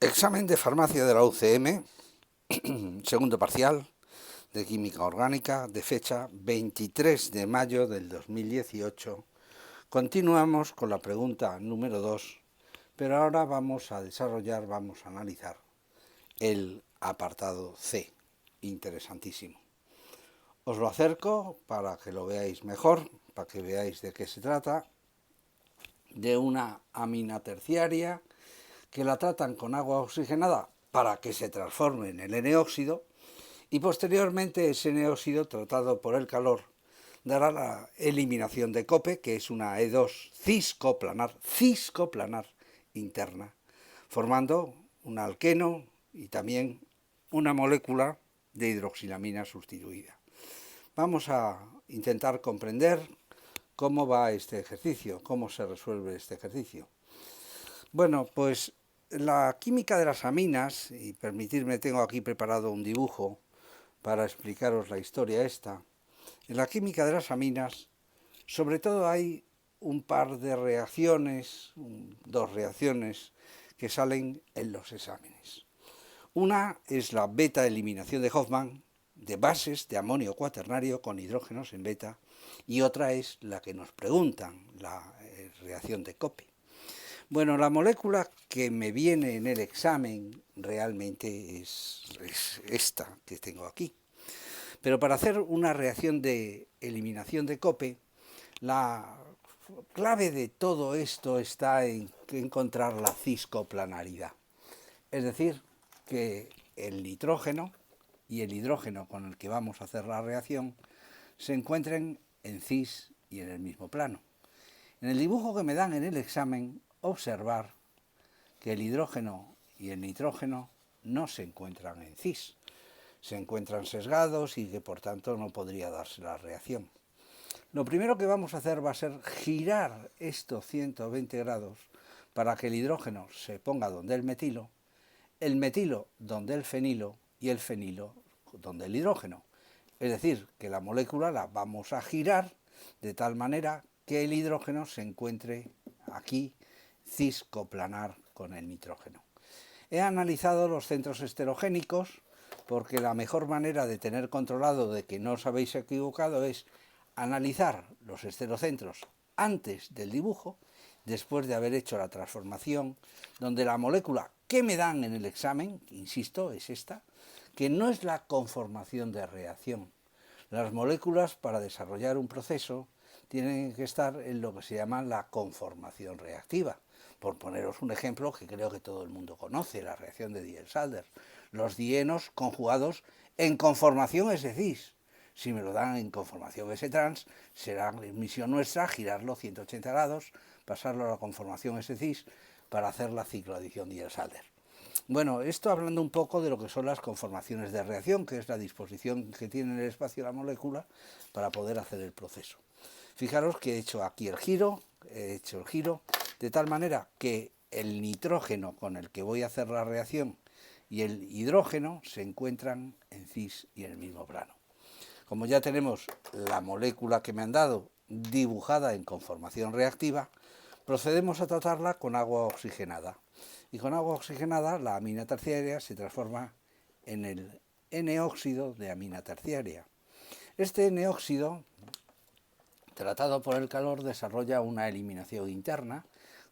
Examen de farmacia de la UCM, segundo parcial de química orgánica, de fecha 23 de mayo del 2018. Continuamos con la pregunta número 2, pero ahora vamos a desarrollar, vamos a analizar el apartado C, interesantísimo. Os lo acerco para que lo veáis mejor, para que veáis de qué se trata, de una amina terciaria que la tratan con agua oxigenada para que se transforme en el N-óxido y posteriormente ese N-óxido tratado por el calor dará la eliminación de cope, que es una E2 ciscoplanar interna, formando un alqueno y también una molécula de hidroxilamina sustituida. Vamos a intentar comprender cómo va este ejercicio, cómo se resuelve este ejercicio. Bueno, pues la química de las aminas, y permitidme, tengo aquí preparado un dibujo para explicaros la historia esta. En la química de las aminas, sobre todo hay un par de reacciones, dos reacciones que salen en los exámenes. Una es la beta eliminación de Hofmann de bases de amonio cuaternario con hidrógenos en beta, y otra es la que nos preguntan, la reacción de Cope. Bueno, la molécula que me viene en el examen realmente es esta que tengo aquí. Pero para hacer una reacción de eliminación de Cope, la clave de todo esto está en encontrar la ciscoplanaridad. Es decir, que el nitrógeno y el hidrógeno con el que vamos a hacer la reacción se encuentren en cis y en el mismo plano. En el dibujo que me dan en el examen, observar que el hidrógeno y el nitrógeno no se encuentran en cis, se encuentran sesgados y que por tanto no podría darse la reacción. Lo primero que vamos a hacer va a ser girar estos 120 grados para que el hidrógeno se ponga donde el metilo donde el fenilo y el fenilo donde el hidrógeno. Es decir, que la molécula la vamos a girar de tal manera que el hidrógeno se encuentre aquí ciscoplanar con el nitrógeno. He analizado los centros esterogénicos porque la mejor manera de tener controlado de que no os habéis equivocado es analizar los esterocentros antes del dibujo, después de haber hecho la transformación, donde la molécula que me dan en el examen, insisto, es esta, que no es la conformación de reacción. Las moléculas, para desarrollar un proceso, tienen que estar en lo que se llama la conformación reactiva. Por poneros un ejemplo que creo que todo el mundo conoce, la reacción de Diels-Alder. Los dienos conjugados en conformación S-cis. Si me lo dan en conformación S-trans, será misión nuestra girarlo 180 grados, pasarlo a la conformación S-cis para hacer la cicloadición Diels-Alder. Bueno, esto hablando un poco de lo que son las conformaciones de reacción, que es la disposición que tiene en el espacio la molécula para poder hacer el proceso. Fijaros que he hecho aquí el giro, de tal manera que el nitrógeno con el que voy a hacer la reacción y el hidrógeno se encuentran en cis y en el mismo plano. Como ya tenemos la molécula que me han dado dibujada en conformación reactiva, procedemos a tratarla con agua oxigenada. Y con agua oxigenada la amina terciaria se transforma en el N-óxido de amina terciaria. Este N-óxido, tratado por el calor, desarrolla una eliminación interna.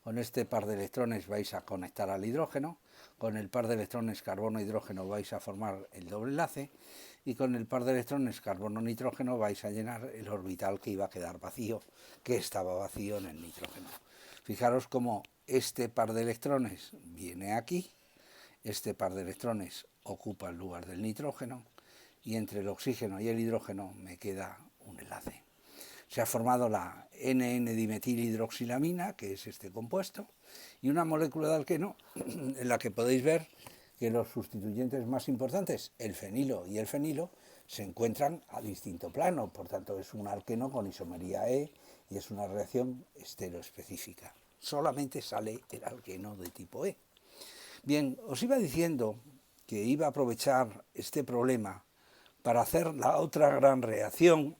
Con este par de electrones vais a conectar al hidrógeno, con el par de electrones carbono-hidrógeno vais a formar el doble enlace y con el par de electrones carbono-nitrógeno vais a llenar el orbital que iba a quedar vacío, que estaba vacío en el nitrógeno. Fijaros cómo este par de electrones viene aquí, este par de electrones ocupa el lugar del nitrógeno y entre el oxígeno y el hidrógeno me queda un enlace. Se ha formado la NN-dimetilhidroxilamina, que es este compuesto, y una molécula de alqueno en la que podéis ver que los sustituyentes más importantes, el fenilo y el fenilo, se encuentran a distinto plano, por tanto es un alqueno con isomería E y es una reacción estereoespecífica. Solamente sale el alqueno de tipo E. Bien, os iba diciendo que iba a aprovechar este problema para hacer la otra gran reacción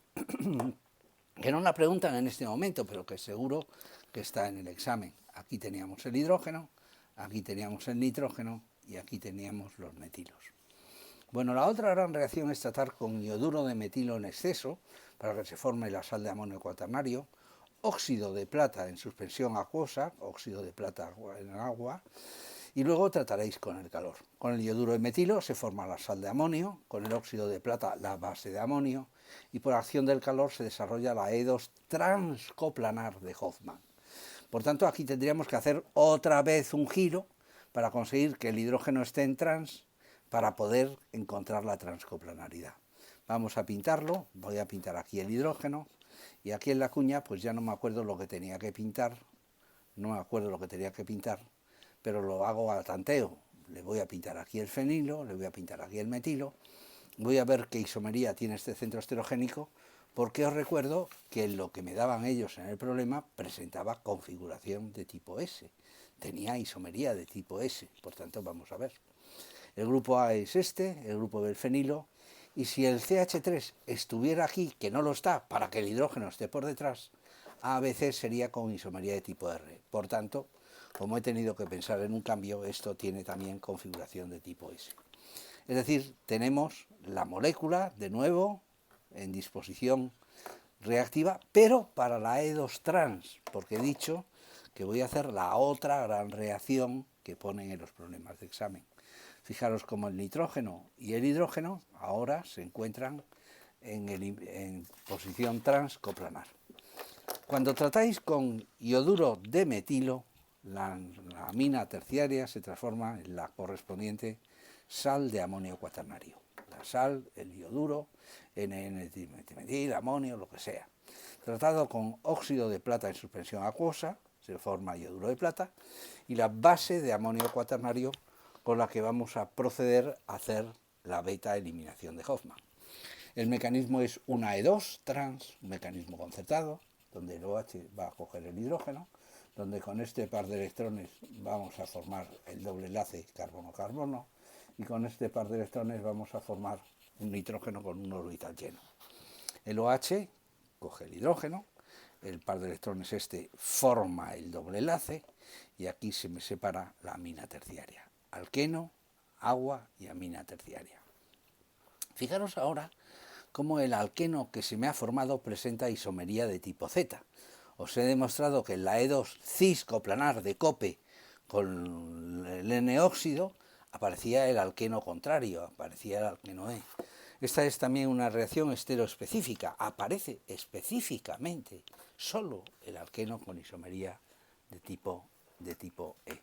que no la preguntan en este momento, pero que seguro que está en el examen. Aquí teníamos el hidrógeno, aquí teníamos el nitrógeno y aquí teníamos los metilos. Bueno, la otra gran reacción es tratar con ioduro de metilo en exceso, para que se forme la sal de amonio cuaternario, óxido de plata en suspensión acuosa, óxido de plata en agua, y luego trataréis con el calor. Con el ioduro de metilo se forma la sal de amonio, con el óxido de plata la base de amonio, y por acción del calor se desarrolla la E2 transcoplanar de Hofmann. Por tanto, aquí tendríamos que hacer otra vez un giro para conseguir que el hidrógeno esté en trans, para poder encontrar la transcoplanaridad. Vamos a pintarlo, voy a pintar aquí el hidrógeno, y aquí en la cuña pues ya no me acuerdo lo que tenía que pintar, pero lo hago a tanteo. Le voy a pintar aquí el fenilo, le voy a pintar aquí el metilo, voy a ver qué isomería tiene este centro estereogénico, porque os recuerdo que lo que me daban ellos en el problema presentaba configuración de tipo S, tenía isomería de tipo S, por tanto vamos a ver. El grupo A es este, el grupo del fenilo, y si el CH3 estuviera aquí, que no lo está, para que el hidrógeno esté por detrás, ABC sería con isomería de tipo R. Por tanto, como he tenido que pensar en un cambio, esto tiene también configuración de tipo S. Es decir, tenemos la molécula, de nuevo, en disposición reactiva, pero para la E2 trans, porque he dicho que voy a hacer la otra gran reacción que ponen en los problemas de examen. Fijaros como el nitrógeno y el hidrógeno ahora se encuentran en posición transcoplanar. Cuando tratáis con ioduro de metilo, la amina terciaria se transforma en la correspondiente sal de amonio cuaternario. La sal, el ioduro, N-metil, amonio, lo que sea. Tratado con óxido de plata en suspensión acuosa, se forma ioduro de plata, y la base de amonio cuaternario con la que vamos a proceder a hacer la beta eliminación de Hofmann. El mecanismo es una E2 trans, un mecanismo concertado, donde el OH va a coger el hidrógeno, donde con este par de electrones vamos a formar el doble enlace carbono-carbono, y con este par de electrones vamos a formar un nitrógeno con un orbital lleno. El OH coge el hidrógeno, el par de electrones este forma el doble enlace, y aquí se me separa la amina terciaria. Alqueno, agua y amina terciaria. Fijaros ahora cómo el alqueno que se me ha formado presenta isomería de tipo Z. Os he demostrado que en la E2 ciscoplanar de Cope con el N-óxido aparecía el alqueno contrario, aparecía el alqueno E. Esta es también una reacción estereoespecífica, aparece específicamente solo el alqueno con isomería de tipo E.